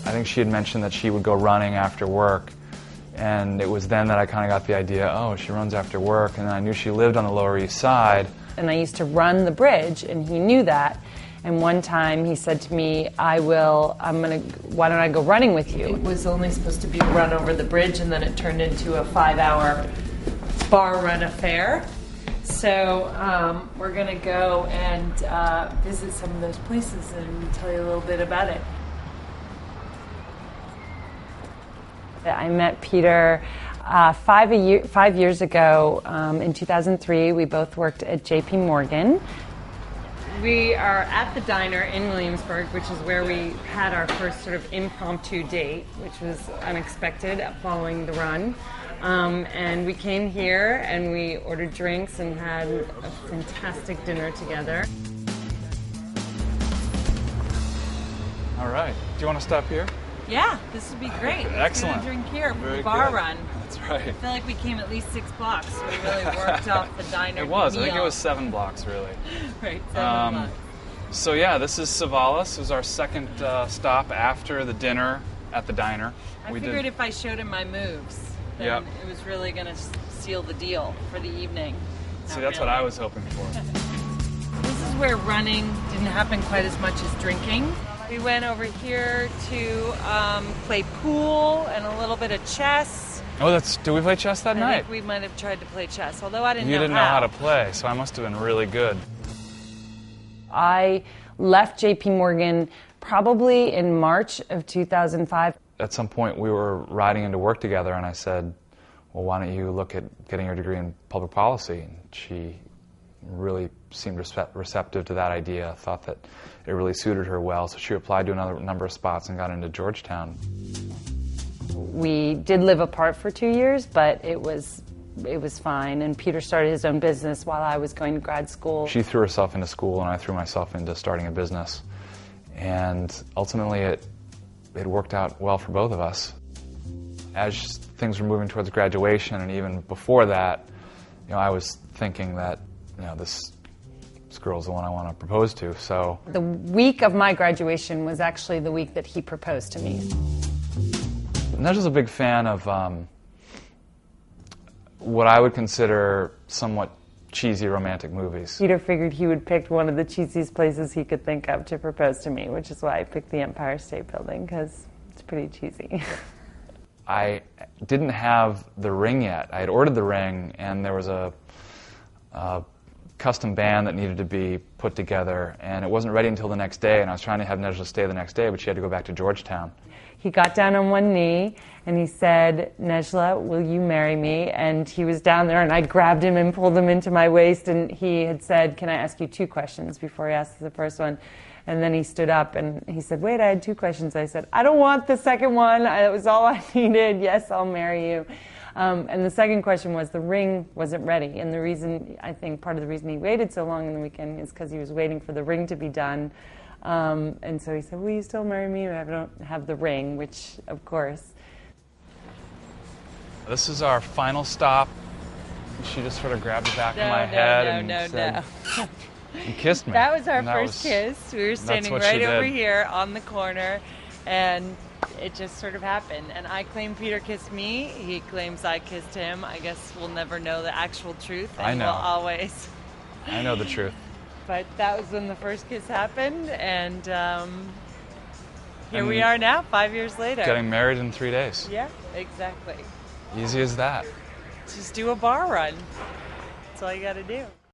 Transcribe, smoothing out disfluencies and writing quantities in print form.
I think she had mentioned that she would go running after work, and it was then that I kind of got the idea, oh, she runs after work, and then I knew she lived on the Lower East Side. And I used to run the bridge, and he knew that. And one time he said to me, why don't I go running with you? It was only supposed to be a run over the bridge, and then it turned into a 5-hour bar run affair. So we're going to go and visit some of those places and tell you a little bit about it. I met Peter 5 years ago in 2003. We both worked at J.P. Morgan. We are at the diner in Williamsburg, which is where we had our first sort of impromptu date, which was unexpected following the run. And we came here and we ordered drinks and had a fantastic dinner together. All right. Do you want to stop here? Yeah, this would be great. Excellent. Let's go drink here for Very the bar good. run. That's right. I feel like we came at least 6 blocks. So we really worked off the diner. It was. meal. I think it was 7 blocks, really. Right, 7 blocks. So yeah, this is Savalas. It was our second stop after the dinner at the diner. I figured if I showed him my moves, then it was really going to seal the deal for the evening. See, that's what I was hoping for. This is where running didn't happen quite as much as drinking. We went over here to play pool and a little bit of chess. Oh, did we play chess that night? I think we might have tried to play chess, although I didn't know how. You didn't know how to play, so I must have been really good. I left J.P. Morgan probably in March of 2005. At some point, we were riding into work together, and I said, well, why don't you look at getting your degree in public policy? And she really seemed receptive to that idea, thought that it really suited her well, so she applied to another number of spots and got into Georgetown. We did live apart for 2 years, but it was fine, and Peter started his own business while I was going to grad school. She threw herself into school, and I threw myself into starting a business, and ultimately it worked out well for both of us. As things were moving towards graduation, and even before that, I was thinking that this girl's the one I want to propose to. So the week of my graduation was actually the week that he proposed to me. Nejla's a big fan of what I would consider somewhat cheesy romantic movies. Peter figured he would pick one of the cheesiest places he could think of to propose to me, which is why I picked the Empire State Building, because it's pretty cheesy. I didn't have the ring yet. I had ordered the ring, and there was a custom band that needed to be put together, and it wasn't ready until the next day, and I was trying to have Nejla stay the next day, but she had to go back to Georgetown. He got down on one knee, and he said, Nejla, will you marry me? And he was down there, and I grabbed him and pulled him into my waist, and he had said, can I ask you 2 questions before he asked the first one? And then he stood up, and he said, wait, I had 2 questions. I said, I don't want the second one. That was all I needed. Yes, I'll marry you. And the second question was the ring wasn't ready. And the reason, I think part of the reason he waited so long in the weekend is because he was waiting for the ring to be done. And so he said, will you still marry me? I don't have the ring, which, of course. This is our final stop. She just sort of grabbed the back of my head and said, and kissed me. That was our first kiss. We were standing right over here on the corner, and it just sort of happened. And I claim Peter kissed me. He claims I kissed him. I guess we'll never know the actual truth. And I know. We'll always. I know the truth. But that was when the first kiss happened, and here we are now, 5 years later. Getting married in 3 days. Yeah, exactly. Easy as that. Just do a bar run. That's all you got to do.